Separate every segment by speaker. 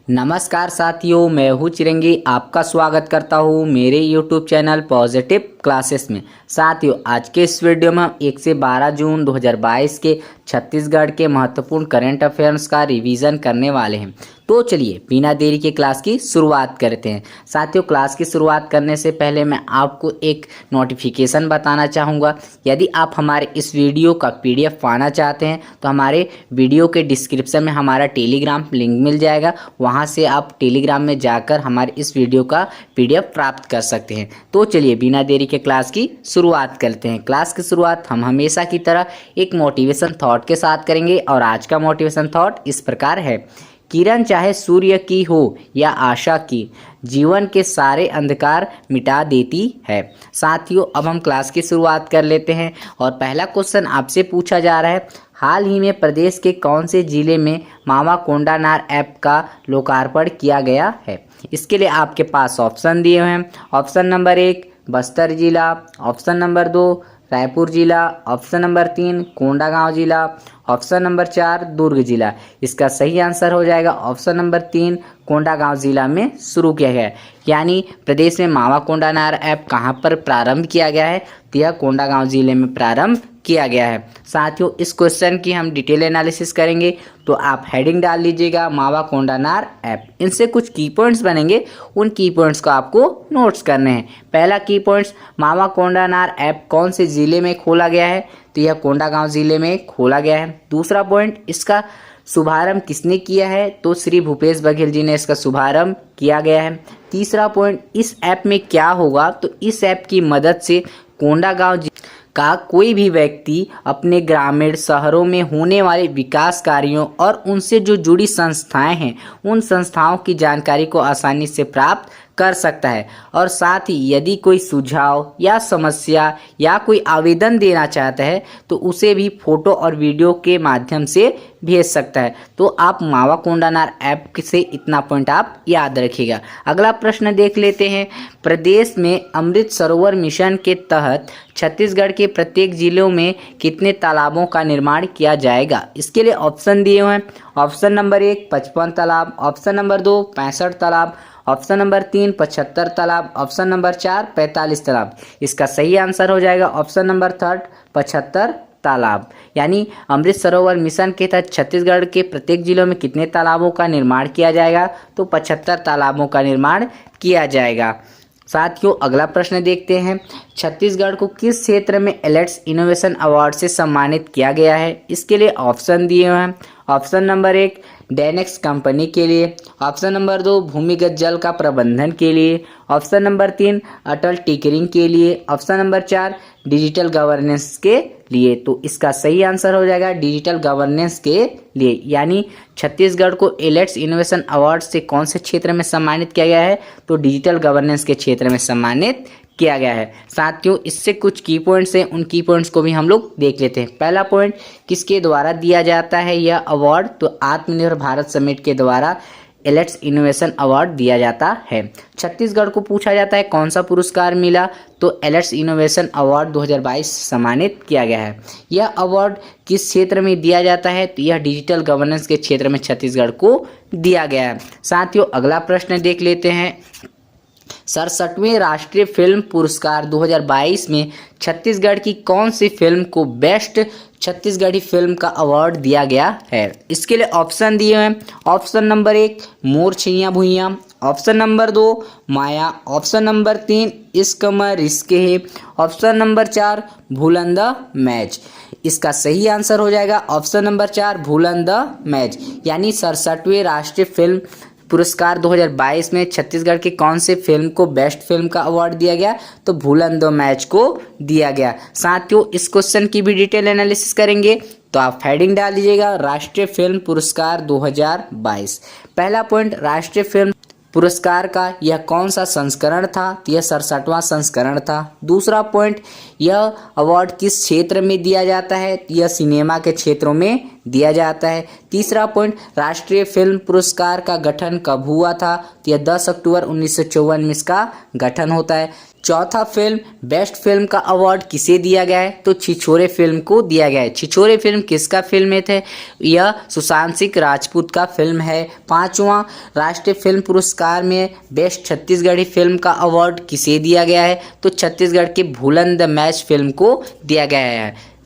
Speaker 1: नमस्कार साथियों, मैं हूँ चिरंगी। आपका स्वागत करता हूँ मेरे YouTube चैनल पॉजिटिव क्लासेस में। साथियों, आज के इस वीडियो में हम 1 से 12 जून 2022 के छत्तीसगढ़ के महत्वपूर्ण करंट अफेयर्स का रिवीजन करने वाले हैं। तो चलिए बिना देरी के क्लास की शुरुआत करते हैं। साथियों, क्लास की शुरुआत करने से पहले मैं आपको एक नोटिफिकेशन बताना चाहूँगा। यदि आप हमारे इस वीडियो का PDF पाना चाहते हैं तो हमारे वीडियो के डिस्क्रिप्शन में हमारा टेलीग्राम लिंक मिल जाएगा। वहाँ से आप टेलीग्राम में जाकर हमारे इस वीडियो का PDF प्राप्त कर सकते हैं। तो चलिए बिना देरी के क्लास की शुरुआत करते हैं। क्लास की शुरुआत हम हमेशा की तरह एक मोटिवेशन थॉट के साथ करेंगे और आज का मोटिवेशन थॉट इस प्रकार है। किरण चाहे सूर्य की हो या आशा की, जीवन के सारे अंधकार मिटा देती है। साथियों, अब हम क्लास की शुरुआत कर लेते हैं और पहला क्वेश्चन आपसे पूछा जा रहा है, हाल ही में प्रदेश के कौन से जिले में मामा कोंडानार ऐप का लोकार्पण किया गया है। इसके लिए आपके पास ऑप्शन दिए हुए हैं। ऑप्शन नंबर 1 बस्तर जिला, ऑप्शन नंबर 2 रायपुर जिला, ऑप्शन नंबर 3 कोंडागांव जिला, ऑप्शन नंबर 4 दुर्ग जिला। इसका सही आंसर हो जाएगा ऑप्शन नंबर 3 कोंडागांव जिला में शुरू किया गया है। यानी प्रदेश में मामा कोंडानार ऐप कहाँ पर प्रारंभ किया गया है, तो यह कोंडागांव जिले में प्रारंभ किया गया है। साथियों, इस क्वेश्चन की हम डिटेल एनालिसिस करेंगे, तो आप हेडिंग डाल लीजिएगा मामा कोंडानार ऐप। इनसे कुछ की पॉइंट्स बनेंगे, उन की पॉइंट्स को आपको नोट्स करने हैं। पहला की पॉइंट्स, मामा कोंडानार ऐप कौन से जिले में खोला गया है, तो यह कोंडागांव जिले में खोला गया है। दूसरा पॉइंट, इसका शुभारंभ किसने किया है, तो श्री भूपेश बघेल जी ने इसका शुभारंभ किया गया है। तीसरा पॉइंट, इस ऐप में क्या होगा, तो इस ऐप की मदद से कोंडागांव का कोई भी व्यक्ति अपने ग्रामीण शहरों में होने वाले विकास कार्यों और उनसे जो जुड़ी संस्थाएं हैं उन संस्थाओं की जानकारी को आसानी से प्राप्त कर सकता है। और साथ ही यदि कोई सुझाव या समस्या या कोई आवेदन देना चाहता है तो उसे भी फोटो और वीडियो के माध्यम से भेज सकता है। तो आप मावा कोंडानार ऐप से इतना पॉइंट आप याद रखिएगा। अगला प्रश्न देख लेते हैं, प्रदेश में अमृत सरोवर मिशन के तहत छत्तीसगढ़ के प्रत्येक जिलों में कितने तालाबों का निर्माण किया जाएगा। इसके लिए ऑप्शन दिए हुए हैं। ऑप्शन नंबर 1 55 तालाब, ऑप्शन नंबर 2 65 तालाब, ऑप्शन नंबर 3 75 तालाब, ऑप्शन नंबर 4 45 तालाब। इसका सही आंसर हो जाएगा ऑप्शन नंबर 3 75 तालाब। यानी अमृत सरोवर मिशन के तहत छत्तीसगढ़ के प्रत्येक जिलों में कितने तालाबों का निर्माण किया जाएगा, तो 75 तालाबों का निर्माण किया जाएगा। साथियों, अगला प्रश्न देखते हैं, छत्तीसगढ़ को किस क्षेत्र में एलेट्स इनोवेशन अवार्ड से सम्मानित किया गया है। इसके लिए ऑप्शन दिए हुए हैं। ऑप्शन नंबर 1 डेनेक्स कंपनी के लिए, ऑप्शन नंबर 2 भूमिगत जल का प्रबंधन के लिए, ऑप्शन नंबर 3 अटल टिकरिंग के लिए, ऑप्शन नंबर 4 डिजिटल गवर्नेंस के लिए। तो इसका सही आंसर हो जाएगा डिजिटल गवर्नेंस के लिए। यानी छत्तीसगढ़ को एलेट्स इनोवेशन अवार्ड से कौन से क्षेत्र में सम्मानित किया गया है, तो डिजिटल गवर्नेंस के क्षेत्र में सम्मानित किया गया है। साथियों, इससे कुछ की पॉइंट्स हैं, उन की पॉइंट्स को भी हम लोग देख लेते हैं। पहला पॉइंट, किसके द्वारा दिया जाता है यह अवार्ड, तो आत्मनिर्भर भारत समिट के द्वारा एलेट्स इनोवेशन अवार्ड दिया जाता है। छत्तीसगढ़ को पूछा जाता है कौन सा पुरस्कार मिला, तो एलेट्स इनोवेशन अवार्ड 2022 सम्मानित किया गया है। यह अवार्ड किस क्षेत्र में दिया जाता है, तो यह डिजिटल गवर्नेंस के क्षेत्र में छत्तीसगढ़ को दिया गया है। साथियों, अगला प्रश्न देख लेते हैं, 67वें राष्ट्रीय फिल्म पुरस्कार 2022 में छत्तीसगढ़ की कौन सी फिल्म को बेस्ट छत्तीसगढ़ी फिल्म का अवार्ड दिया गया है। इसके लिए ऑप्शन दिए हैं। ऑप्शन नंबर 1 मोर छैया भुइयां, ऑप्शन नंबर 2 माया, ऑप्शन नंबर 3 इश्क में रिश्क है, option number 4 Bhulan the match. इसका सही आंसर हो जाएगा option number 4 Bhulan the match. यानी 67वें राष्ट्रीय फिल्म पुरस्कार 2022 में छत्तीसगढ़ की कौन से फिल्म को बेस्ट फिल्म का अवार्ड दिया गया, तो भूलन दो मैच को दिया गया। साथियों, इस क्वेश्चन की भी डिटेल एनालिसिस करेंगे, तो आप हेडिंग डाल दीजिएगा राष्ट्रीय फिल्म पुरस्कार 2022। पहला पॉइंट, राष्ट्रीय फिल्म पुरस्कार का यह कौन सा संस्करण था, तो यह 67वां संस्करण था। दूसरा पॉइंट, यह अवार्ड किस क्षेत्र में दिया जाता है, तो यह सिनेमा के क्षेत्रों में दिया जाता है। तीसरा पॉइंट, राष्ट्रीय फिल्म पुरस्कार का गठन कब हुआ था, तो यह 10 अक्टूबर 1954 में इसका गठन होता है। चौथा फिल्म बेस्ट फिल्म का अवार्ड किसे दिया गया है? तो छिछोरे फिल्म को दिया गया है। छिछोरे फिल्म किसका फिल्म है थे? यह सुशांत सिंह राजपूत का फिल्म है। पांचवा राष्ट्रीय फिल्म पुरस्कार में बेस्ट छत्तीसगढ़ी फिल्म का अवार्ड किसे दिया गया है? तो छत्तीसगढ़ के भूलन द मैच फिल्म को दिया गया है।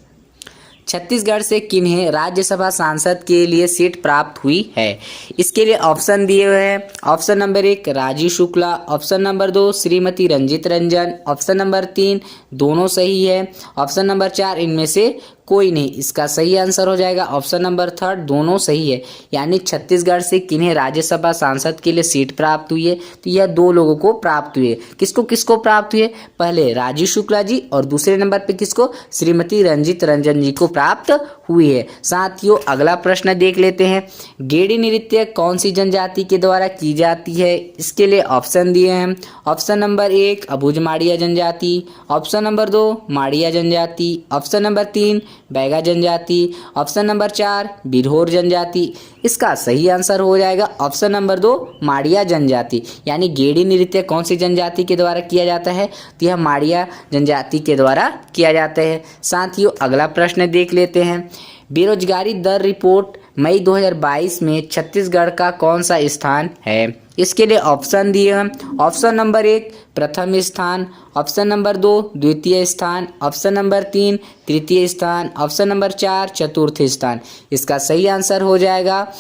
Speaker 1: छत्तीसगढ़ से किन्हें राज्यसभा सांसद के लिए सीट प्राप्त हुई है? इसके लिए ऑप्शन दिए हुए हैं। Option number 1 Rajeev Shukla, option number 2 Shrimati Ranjit Ranjan, option number 3 दोनों सही है, ऑप्शन नंबर 4 इनमें से कोई नहीं। इसका सही आंसर हो जाएगा ऑप्शन नंबर 3 दोनों सही है। यानी छत्तीसगढ़ से किन्हें राज्यसभा सांसद के लिए सीट प्राप्त हुई है? तो यह दो लोगों को प्राप्त हुई है। किसको किसको प्राप्त हुई है? पहले राजीव शुक्ला जी और दूसरे नंबर पे किसको? श्रीमती रंजित रंजन जी को प्राप्त हुई है। साथियों अगला प्रश्न देख लेते हैं। गेड़ी नृत्य कौन सी जनजाति के द्वारा की जाती है? इसके लिए ऑप्शन दिए हैं। ऑप्शन नंबर 1 अबुझ माड़िया जनजाति, ऑप्शन नंबर 2 माड़िया जनजाति, ऑप्शन नंबर 3 बैगा जनजाति, ऑप्शन नंबर 4 बिरहोर जनजाति। इसका सही आंसर हो जाएगा ऑप्शन नंबर 2 माड़िया जनजाति। यानी गेड़ी नृत्य कौन सी जनजाति के द्वारा किया जाता है? तो यह माड़िया जनजाति के द्वारा किया जाता है। साथियों अगला प्रश्न देख लेते हैं। बेरोजगारी दर रिपोर्ट मई 2022 में छत्तीसगढ़ का कौन सा स्थान है? इसके लिए ऑप्शन दिए हैं। ऑप्शन नंबर 1 प्रथम स्थान, ऑप्शन नंबर 2 द्वितीय स्थान, ऑप्शन नंबर 3 तृतीय स्थान, ऑप्शन नंबर 4 चतुर्थ स्थान। इसका सही आंसर हो जाएगा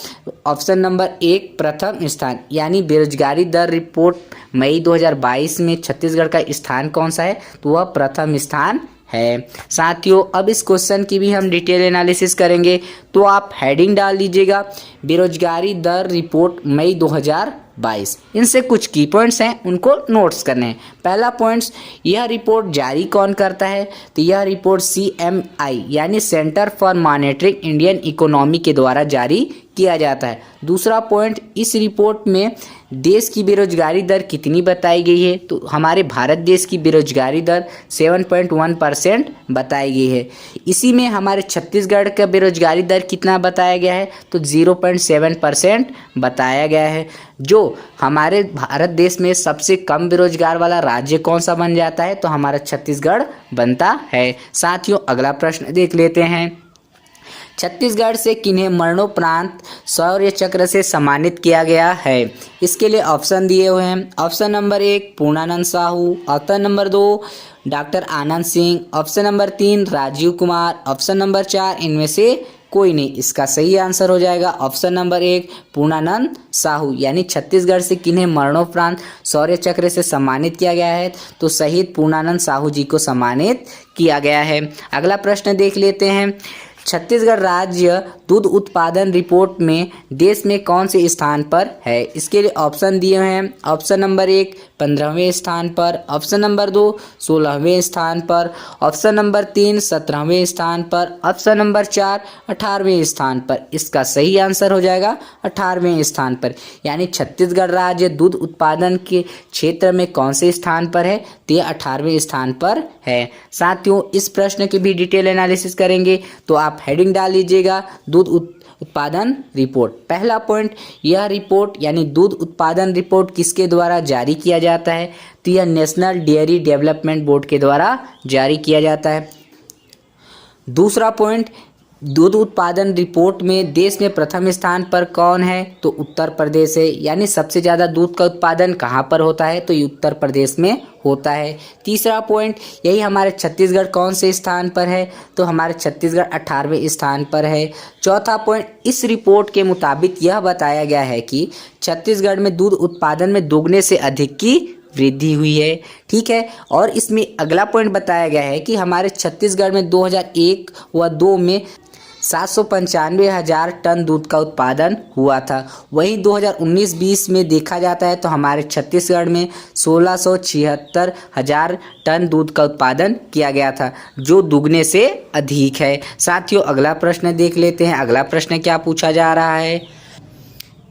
Speaker 1: ऑप्शन नंबर 1 प्रथम स्थान। यानी बेरोजगारी दर रिपोर्ट मई 2022 में छत्तीसगढ़ का स्थान कौन सा है? तो वह प्रथम स्थान है। साथियों अब इस क्वेश्चन की भी हम डिटेल एनालिसिस करेंगे, तो आप हेडिंग डाल दीजिएगा बेरोजगारी दर रिपोर्ट मई 2022। इनसे कुछ की पॉइंट्स हैं उनको नोट्स करने हैं। पहला पॉइंट्स, यह रिपोर्ट जारी कौन करता है? तो यह रिपोर्ट CMI यानी centre for monitoring Indian economy के द्वारा जारी किया जाता है। दूसरा पॉइंट, इस रिपोर्ट में देश की बेरोजगारी दर कितनी बताई गई है? तो हमारे भारत देश की बेरोजगारी दर 7.1% बताई गई है। इसी में हमारे छत्तीसगढ़ का बेरोजगारी दर कितना बताया गया है? तो 0.7% बताया गया है। जो हमारे भारत देश में सबसे कम बेरोजगार वाला राज्य कौन सा बन जाता है? तो हमारा छत्तीसगढ़ बनता है। साथियों अगला प्रश्न देख लेते हैं। छत्तीसगढ़ से किन्हें मरणोपरांत शौर्य चक्र से सम्मानित किया गया है? इसके लिए ऑप्शन दिए हुए हैं। Option number 1 Purnanand Sahu, option number 2 doctor Anand Singh, option number 3 Rajeev Kumar, option number 4 इनमें से कोई नहीं। इसका सही आंसर हो जाएगा ऑप्शन नंबर 1 पूर्णानंद साहू। यानी छत्तीसगढ़ से किन्हें मरणोपरांत शौर्य चक्र से सम्मानित किया गया है? तो शहीद पूर्णानंद साहू जी को सम्मानित किया गया है। अगला प्रश्न देख लेते हैं। छत्तीसगढ़ राज्य दूध उत्पादन रिपोर्ट में देश में कौन से स्थान पर है? इसके लिए ऑप्शन दिए हैं। ऑप्शन नंबर 1 15वें स्थान पर, ऑप्शन नंबर 2 16वें स्थान पर, ऑप्शन नंबर 3 17वें स्थान पर, ऑप्शन नंबर 4 18वें स्थान पर। इसका सही आंसर हो जाएगा 18वें स्थान पर। यानी छत्तीसगढ़ राज्य दूध उत्पादन के क्षेत्र में कौन से स्थान पर है? तो 18वें स्थान पर है। साथियों इस प्रश्न की भी डिटेल एनालिसिस करेंगे, तो आप हेडिंग डाल लीजिएगा दूध उत्पादन रिपोर्ट। पहला पॉइंट, यह रिपोर्ट यानी दूध उत्पादन रिपोर्ट किसके द्वारा जारी किया जाता है? तो यह नेशनल डेयरी डेवलपमेंट बोर्ड के द्वारा जारी किया जाता है। दूसरा पॉइंट, दूध उत्पादन रिपोर्ट में देश में प्रथम स्थान पर कौन है? तो उत्तर प्रदेश है। यानी सबसे ज़्यादा दूध का उत्पादन कहाँ पर होता है? तो ये उत्तर प्रदेश में होता है। तीसरा पॉइंट, यही हमारे छत्तीसगढ़ कौन से स्थान पर है? तो हमारे छत्तीसगढ़ 18वें स्थान पर है। चौथा पॉइंट, इस रिपोर्ट के मुताबिक यह बताया गया है कि छत्तीसगढ़ में दूध उत्पादन में दोगुने से अधिक की वृद्धि हुई है। ठीक है। और इसमें अगला पॉइंट बताया गया है कि हमारे छत्तीसगढ़ में 2001 व 2 में 795,000 टन दूध का उत्पादन हुआ था। वहीं 2019-20 में देखा जाता है तो हमारे छत्तीसगढ़ में 1676,000 टन दूध का उत्पादन किया गया था, जो दुगने से अधिक है। साथियों अगला प्रश्न देख लेते हैं। अगला प्रश्न क्या पूछा जा रहा है?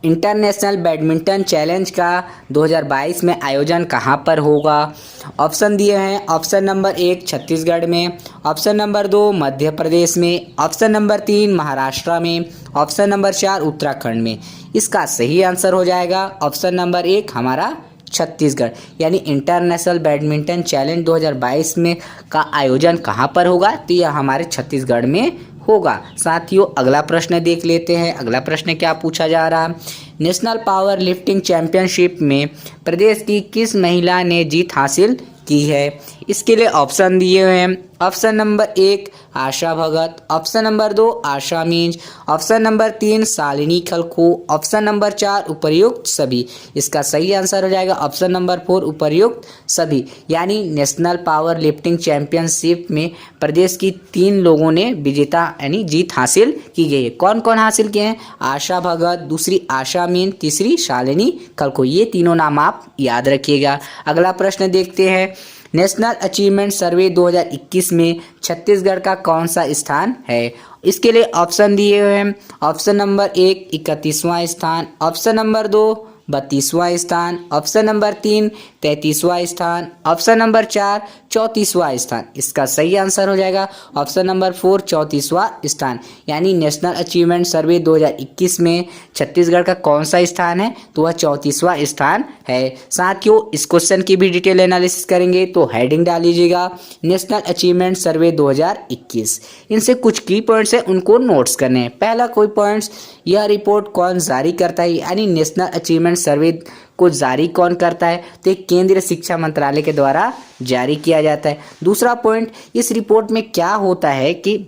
Speaker 1: इंटरनेशनल बैडमिंटन चैलेंज का 2022 में आयोजन कहाँ पर होगा? ऑप्शन दिए हैं। ऑप्शन नंबर 1 छत्तीसगढ़ में, ऑप्शन नंबर 2 मध्य प्रदेश में, ऑप्शन नंबर 3 महाराष्ट्र में, ऑप्शन नंबर 4 उत्तराखंड में। इसका सही आंसर हो जाएगा ऑप्शन नंबर 1 हमारा छत्तीसगढ़। यानी इंटरनेशनल बैडमिंटन चैलेंज 2022 में का आयोजन कहाँ पर होगा, तो यह हमारे छत्तीसगढ़ में होगा। साथियों अगला प्रश्न देख लेते हैं। अगला प्रश्न क्या पूछा जा रहा है, नेशनल पावर लिफ्टिंग चैंपियनशिप में प्रदेश की किस महिला ने जीत हासिल की है। इसके लिए ऑप्शन दिए हुए हैं। Option number 1 Asha Bhagat, option number 2 Asha Minj, option number 3 Shalini खलखो, ऑप्शन नंबर 4 उपर्युक्त सभी। इसका सही आंसर हो जाएगा ऑप्शन नंबर 4 उपर्युक्त सभी। यानी नेशनल पावर लिफ्टिंग चैंपियनशिप में प्रदेश की 3 लोगों ने विजेता यानी जीत हासिल की गई है। कौन कौन हासिल किए हैं, आशा भगत, दूसरी आशा मीन, तीसरी शालिनी खलखो। ये तीनों नाम आप याद रखिएगा। अगला प्रश्न देखते हैं, नेशनल अचीवमेंट सर्वे 2021 में छत्तीसगढ़ का कौन सा स्थान है। इसके लिए ऑप्शन दिए हुए हैं। ऑप्शन नंबर 1 31वां स्थान, ऑप्शन नंबर 2 32वां स्थान, ऑप्शन नंबर 3 33वां स्थान, ऑप्शन नंबर 4 34वां स्थान। इसका सही आंसर हो जाएगा ऑप्शन नंबर 4 34वां स्थान। यानी नेशनल अचीवमेंट सर्वे 2021 में छत्तीसगढ़ का कौन सा स्थान है, तो वह 34वां स्थान है। साथियों इस क्वेश्चन की भी डिटेल एनालिसिस करेंगे, तो हेडिंग डाल लीजिएगा नेशनल अचीवमेंट सर्वे 2021। इनसे कुछ की पॉइंट्स है उनको नोट्स करने हैं। पहला कोई पॉइंट्स, यह रिपोर्ट कौन जारी करता है, यानी नेशनल अचीवमेंट सर्वे को जारी कौन करता है, तो एक केंद्रीय शिक्षा मंत्रालय के द्वारा जारी किया जाता है। दूसरा पॉइंट, इस रिपोर्ट में क्या होता है कि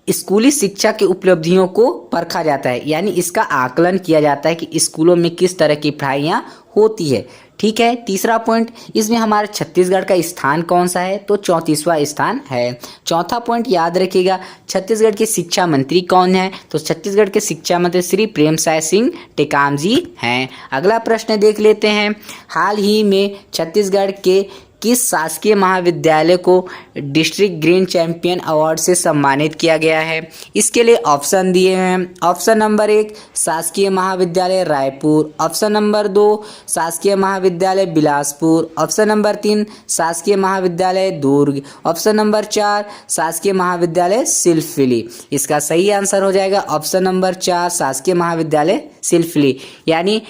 Speaker 1: स्कूली शिक्षा की उपलब्धियों को परखा जाता है, यानी इसका आकलन किया जाता है कि स्कूलों में किस तरह की पढ़ाइयाँ होती है। ठीक है। तीसरा पॉइंट, इसमें हमारे छत्तीसगढ़ का स्थान कौन सा है, तो 34वां स्थान है। चौथा पॉइंट याद रखिएगा, छत्तीसगढ़ के शिक्षा मंत्री कौन है, तो छत्तीसगढ़ के शिक्षा मंत्री श्री प्रेमसाय सिंह टेकाम जी हैं। अगला प्रश्न देख लेते हैं, हाल ही में छत्तीसगढ़ के किस शासकीय महाविद्यालय को डिस्ट्रिक्ट ग्रीन चैंपियन अवार्ड से सम्मानित किया गया है। इसके लिए ऑप्शन दिए हैं। ऑप्शन नंबर 1 शासकीय महाविद्यालय रायपुर, ऑप्शन नंबर 2 शासकीय महाविद्यालय बिलासपुर, ऑप्शन नंबर 3 शासकीय महाविद्यालय दुर्ग, ऑप्शन नंबर 4 शासकीय महाविद्यालय सिलफिली। इसका सही आंसर हो जाएगा ऑप्शन नंबर 4 शासकीय महाविद्यालय सिलफिली। यानी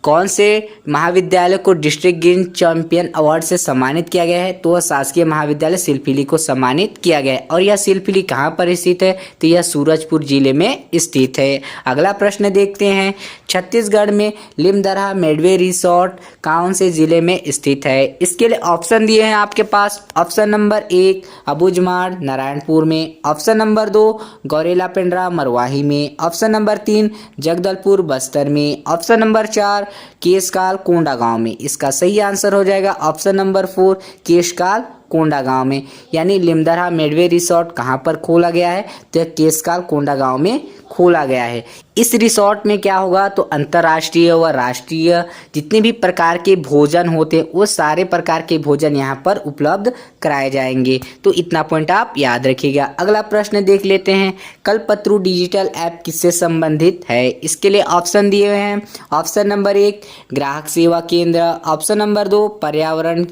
Speaker 1: कौन से महाविद्यालय को डिस्ट्रिक्ट ग्रीन चैंपियन अवार्ड से सम्मानित किया गया है, तो वह शासकीय महाविद्यालय सिलफिली को सम्मानित किया गया है। और यह सिलफिली कहाँ पर स्थित है, तो यह सूरजपुर जिले में स्थित है। अगला प्रश्न देखते हैं, छत्तीसगढ़ में लिमदरहा मेडवे रिसोर्ट कौन से जिले में स्थित है। इसके लिए ऑप्शन दिए हैं आपके पास। ऑप्शन नंबर 1 अबूझमाड़ नारायणपुर में, ऑप्शन नंबर 2 गौरेला पेंड्रा मरवाही में, ऑप्शन नंबर 3 जगदलपुर बस्तर में, ऑप्शन नंबर 4 केशकाल कोंडागांव में। इसका सही आंसर हो जाएगा ऑप्शन नंबर 4 केशकाल कोंडागांव में। यानी लिमदरहा मेडवे रिसोर्ट कहाँ पर खोला गया है, तो केशकाल कोंडागांव में खोला गया है। इस रिसोर्ट में क्या होगा, तो अंतर्राष्ट्रीय व राष्ट्रीय जितने भी प्रकार के भोजन होते हैं वो सारे प्रकार के भोजन यहाँ पर उपलब्ध कराए जाएंगे। तो इतना पॉइंट आप याद रखिएगा। अगला प्रश्न देख लेते हैं, कल्पतरु डिजिटल ऐप किससे संबंधित है। इसके लिए ऑप्शन दिए हुए हैं। ऑप्शन नंबर 1 ग्राहक सेवा केंद्र, ऑप्शन नंबर 2 पर्यावरण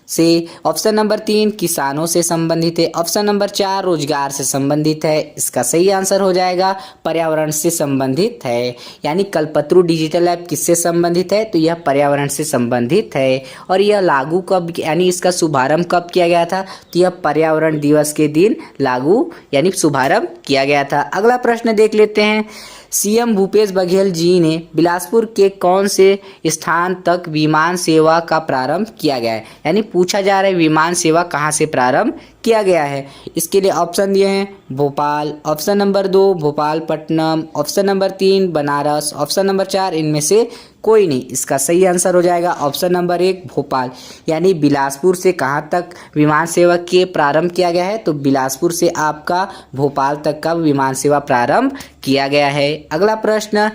Speaker 1: से, ऑप्शन नंबर 3 किसानों से संबंधित है, ऑप्शन नंबर 4 रोजगार से संबंधित है। इसका सही आंसर हो जाएगा पर्यावरण से संबंधित है। यानी कल्पतरु डिजिटल ऐप किससे संबंधित है, तो यह पर्यावरण से संबंधित है। और यह लागू कब यानी इसका शुभारंभ कब किया गया था, तो यह पर्यावरण दिवस के दिन लागू यानी शुभारंभ किया गया था। अगला प्रश्न देख लेते हैं, सीएम भूपेश बघेल जी ने बिलासपुर के कौन से स्थान तक विमान सेवा का प्रारंभ किया गया है। यानी पूछा जा रहा है विमान सेवा कहाँ से प्रारंभ किया गया है। इसके लिए ऑप्शन दिए हैं Bhopal, option number 2 Bhopalpatnam, option number 3 Banaras, option number 4 इनमें से कोई नहीं। इसका सही आंसर हो जाएगा ऑप्शन नंबर 1 भोपाल। यानी बिलासपुर से कहाँ तक विमान सेवा के प्रारंभ किया गया है, तो बिलासपुर से आपका भोपाल तक का विमान सेवा प्रारंभ किया गया है। अगला प्रश्न,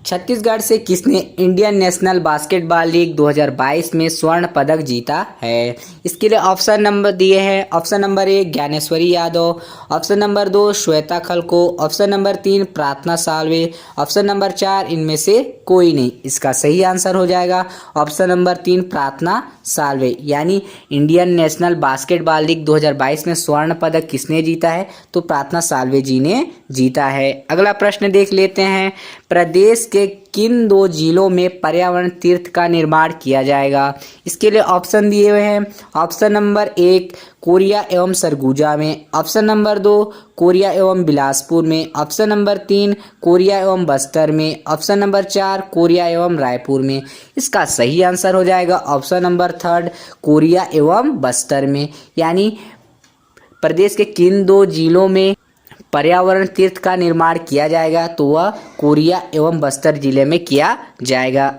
Speaker 1: छत्तीसगढ़ से किसने इंडियन नेशनल बास्केटबॉल लीग 2022 में स्वर्ण पदक जीता है। इसके लिए ऑप्शन नंबर दिए हैं। Option number 1 Gyaneshwari Yadav, option number 2 Shweta खलको, option number 3 Prarthana Salve, option number 4 इनमें से कोई नहीं। इसका सही आंसर हो जाएगा ऑप्शन नंबर 3 प्रार्थना साल्वे। यानी इंडियन नेशनल बास्केटबॉल लीग 2022 में स्वर्ण पदक किसने जीता है, तो प्रार्थना साल्वे जी ने जीता है। अगला प्रश्न देख लेते हैं, प्रदेश के किन 2 जिलों में पर्यावरण तीर्थ का निर्माण किया जाएगा? इसके लिए ऑप्शन दिए हुए हैं। ऑप्शन नंबर 1 कोरिया एवं सरगुजा में, ऑप्शन नंबर 2 कोरिया एवं बिलासपुर में, ऑप्शन नंबर 3 कोरिया एवं बस्तर में, ऑप्शन नंबर 4 कोरिया एवं रायपुर में। इसका सही आंसर हो जाएगा ऑप्शन नंबर 3 कोरिया एवं बस्तर में। यानी प्रदेश के किन 2 जिलों में पर्यावरण तीर्थ का निर्माण किया जाएगा, तो वह कोरिया एवं बस्तर जिले में किया जाएगा।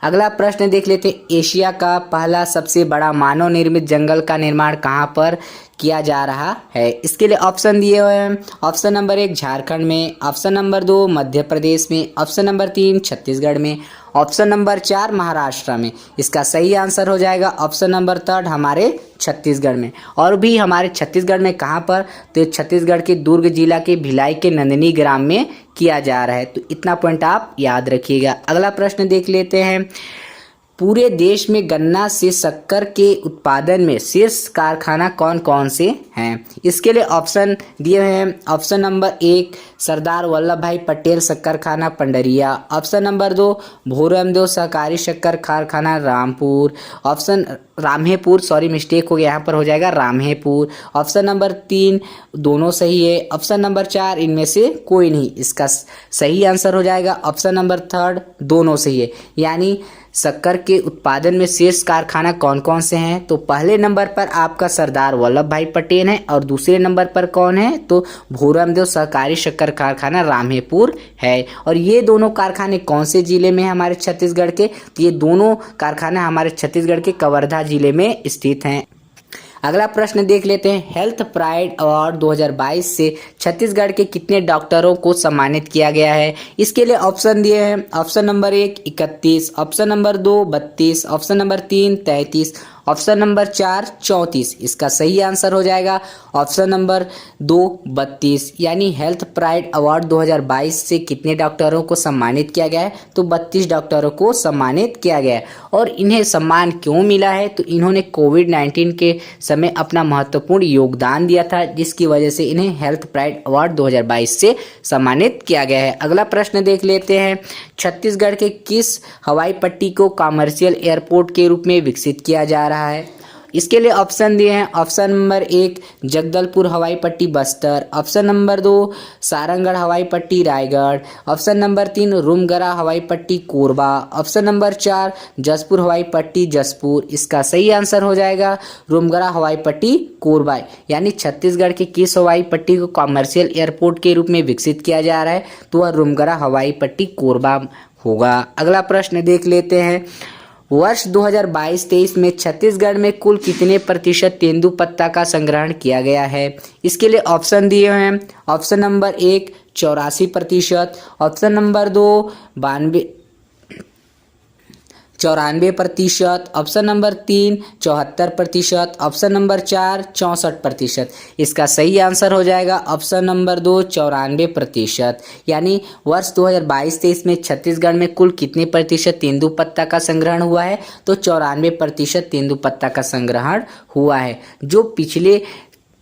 Speaker 1: अगला प्रश्न देख लेते हैं। एशिया का पहला सबसे बड़ा मानव निर्मित जंगल का निर्माण कहाँ पर किया जा रहा है? इसके लिए ऑप्शन दिए हुए हैं। ऑप्शन नंबर 1 झारखंड में, ऑप्शन नंबर 2 मध्य प्रदेश में, ऑप्शन नंबर 3 छत्तीसगढ़ में, ऑप्शन नंबर 4 महाराष्ट्र में। इसका सही आंसर हो जाएगा ऑप्शन नंबर 3 हमारे छत्तीसगढ़ में। और भी हमारे छत्तीसगढ़ में कहाँ पर? तो छत्तीसगढ़ के दुर्ग जिला के भिलाई के नंदनी ग्राम में किया जा रहा है। तो इतना पॉइंट आप याद रखिएगा। अगला प्रश्न देख लेते हैं। पूरे देश में गन्ना से शक्कर के उत्पादन में शीर्ष कारखाना कौन कौन से हैं? इसके लिए ऑप्शन दिए हैं। ऑप्शन नंबर 1 सरदार वल्लभ भाई पटेल शक्कर कारखाना पंडरिया, ऑप्शन नंबर 2 भोरमदेव सहकारी शक्कर कारखाना Rampur, option Ramhepur, sorry mistake हो गया, यहाँ पर हो जाएगा रामहेपुर, ऑप्शन नंबर 3 दोनों सही है, ऑप्शन नंबर 4 इनमें से कोई नहीं। इसका सही आंसर हो जाएगा ऑप्शन नंबर 3 दोनों सही है। यानी शक्कर के उत्पादन में शीर्ष कारखाना कौन कौन से हैं? तो पहले नंबर पर आपका सरदार वल्लभ भाई पटेल है और दूसरे नंबर पर कौन है? तो भोरमदेव सहकारी शक्कर कारखाना रामहेपुर है। और ये दोनों कारखाने कौन से जिले में है हमारे छत्तीसगढ़ के? तो ये दोनों कारखाने हमारे छत्तीसगढ़ के कवर्धा जिले में स्थित हैं। अगला प्रश्न देख लेते हैं। हेल्थ प्राइड अवार्ड 2022 से छत्तीसगढ़ के कितने डॉक्टरों को सम्मानित किया गया है? इसके लिए ऑप्शन दिए हैं। Option number 1 31, option number 2 32, option number 3 33, option number 4 34। इसका सही आंसर हो जाएगा ऑप्शन नंबर 2 32। यानी हेल्थ प्राइड अवार्ड 2022 से कितने डॉक्टरों को सम्मानित किया गया है? तो 32 डॉक्टरों को सम्मानित किया गया है। और इन्हें सम्मान क्यों मिला है? तो इन्होंने कोविड-19 के समय अपना महत्वपूर्ण योगदान दिया था, जिसकी वजह से इन्हें हेल्थ प्राइड अवार्ड 2022 से सम्मानित किया गया है। अगला प्रश्न देख लेते हैं। छत्तीसगढ़ के किस हवाई पट्टी को कमर्शियल एयरपोर्ट के रूप में विकसित किया जा रहा है? इसके लिए ऑप्शन दिए हैं। ऑप्शन नंबर 1 जगदलपुर हवाई पट्टी बस्तर, ऑप्शन नंबर 2 सारंगढ़ हवाई पट्टी रायगढ़, ऑप्शन नंबर 3 रूमगरा हवाई पट्टी कोरबा, ऑप्शन नंबर 4 जसपुर हवाई पट्टी जसपुर। इसका सही आंसर हो जाएगा रूमगरा हवाई पट्टी कोरबा। यानी छत्तीसगढ़ के किस हवाई पट्टी को कमर्शियल एयरपोर्ट के रूप में विकसित किया जा रहा है? तो वह रूमगरा हवाई पट्टी कोरबा होगा। अगला प्रश्न देख लेते हैं। वर्ष 2022-23 में छत्तीसगढ़ में कुल कितने प्रतिशत तेंदुपत्ता का संग्रहण किया गया है? इसके लिए ऑप्शन दिए हैं। Option number 1 84%, option number 2 94%, option number 3 74%, option number 4 64%। इसका सही आंसर हो जाएगा ऑप्शन नंबर 2 94%। यानी वर्ष 2022-23 में छत्तीसगढ़ में कुल कितने प्रतिशत तेंदुपत्ता का संग्रहण हुआ है? तो 94% तेंदुपत्ता का संग्रहण हुआ है, जो पिछले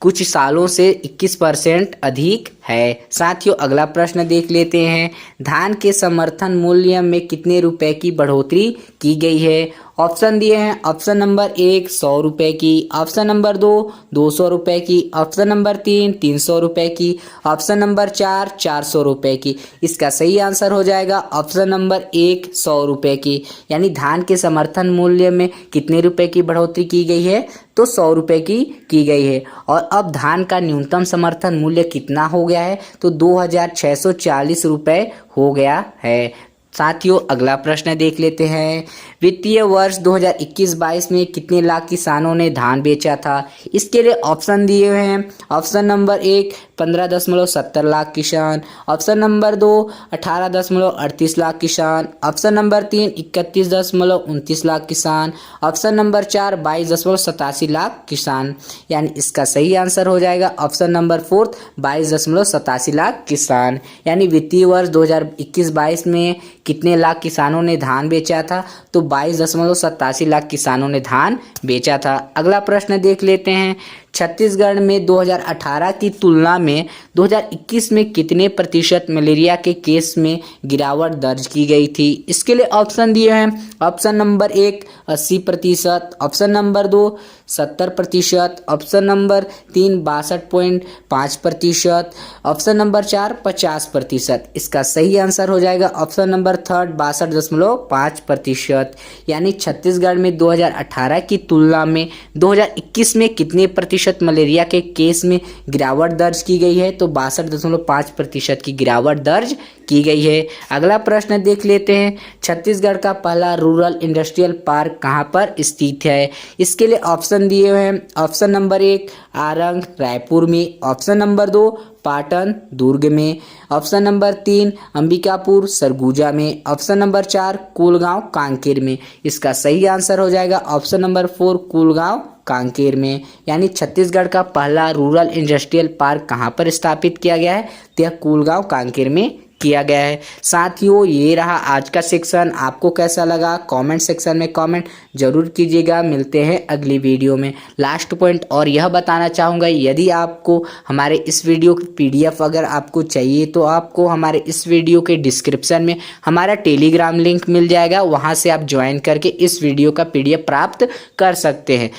Speaker 1: कुछ सालों से 21% अधिक है। साथियों अगला प्रश्न देख लेते हैं। धान के समर्थन मूल्य में कितने रुपए की बढ़ोतरी की गई है? ऑप्शन दिए हैं। ऑप्शन नंबर 1 100 रुपये की, ऑप्शन नंबर 2 200 रुपये की, ऑप्शन नंबर 3 300 रुपये की, ऑप्शन नंबर 4 400 रुपये की। इसका सही आंसर हो जाएगा ऑप्शन नंबर 1 100 रुपये की। यानी धान के समर्थन मूल्य में कितने रुपए की बढ़ोतरी की गई है? तो 100 रुपये की गई है। और अब धान का न्यूनतम समर्थन मूल्य कितना हो गया है? तो 2640 रुपये हो गया है। साथियों अगला प्रश्न देख लेते हैं। वित्तीय वर्ष 2021-22 में कितने लाख किसानों ने धान बेचा था? इसके लिए ऑप्शन दिए हुए हैं। ऑप्शन नंबर 1 15.70 लाख किसान, ऑप्शन नंबर 2 18.38 लाख किसान, ऑप्शन नंबर 3 31.29 लाख किसान, ऑप्शन नंबर 4 22.87 लाख किसान। यानी इसका सही आंसर हो जाएगा ऑप्शन नंबर 4 22.87 लाख किसान। यानी वित्तीय वर्ष 2021-22 में कितने लाख किसानों ने धान बेचा था? तो 22.87 लाख किसानों ने धान बेचा था। अगला प्रश्न देख लेते हैं। छत्तीसगढ़ में 2018 की तुलना में 2021 में कितने प्रतिशत मलेरिया के केस में गिरावट दर्ज की गई थी। इसके लिए ऑप्शन दिए हैं। Option number 1 80%, option number 2 70%, option number 3 62.5%, option number 4 50%। इसका सही आंसर हो जाएगा ऑप्शन नंबर 3 62.5%। यानी छत्तीसगढ़ में 2018 की तुलना में 2021 में कितने प्रतिशत मलेरिया के केस में गिरावट दर्ज की गई है, तो 62.5% की गिरावट दर्ज की गई है। अगला प्रश्न देख लेते हैं। छत्तीसगढ़ का पहला रूरल इंडस्ट्रियल पार्क कहाँ पर स्थित है। इसके लिए ऑप्शन दिए हुए हैं। ऑप्शन नंबर 1 आरंग रायपुर में, ऑप्शन नंबर 2 पाटन दुर्ग में, ऑप्शन नंबर 3 अंबिकापुर सरगुजा में, ऑप्शन नंबर 4 कुलगांव कांकेर में। इसका सही आंसर हो जाएगा ऑप्शन नंबर 4 कुलगांव कांकेर में। यानी छत्तीसगढ़ का पहला रूरल इंडस्ट्रियल पार्क कहाँ पर स्थापित किया गया है, तो यह कुलगांव कांकेर में किया गया है। साथियों, ये रहा आज का सेक्शन। आपको कैसा लगा कमेंट सेक्शन में कमेंट जरूर कीजिएगा। मिलते हैं अगली वीडियो में। लास्ट पॉइंट और यह बताना चाहूँगा, यदि आपको हमारे इस वीडियो की PDF अगर आपको चाहिए तो आपको हमारे इस वीडियो के डिस्क्रिप्शन में हमारा टेलीग्राम लिंक मिल जाएगा, वहाँ से आप ज्वाइन करके इस वीडियो का PDF प्राप्त कर सकते हैं।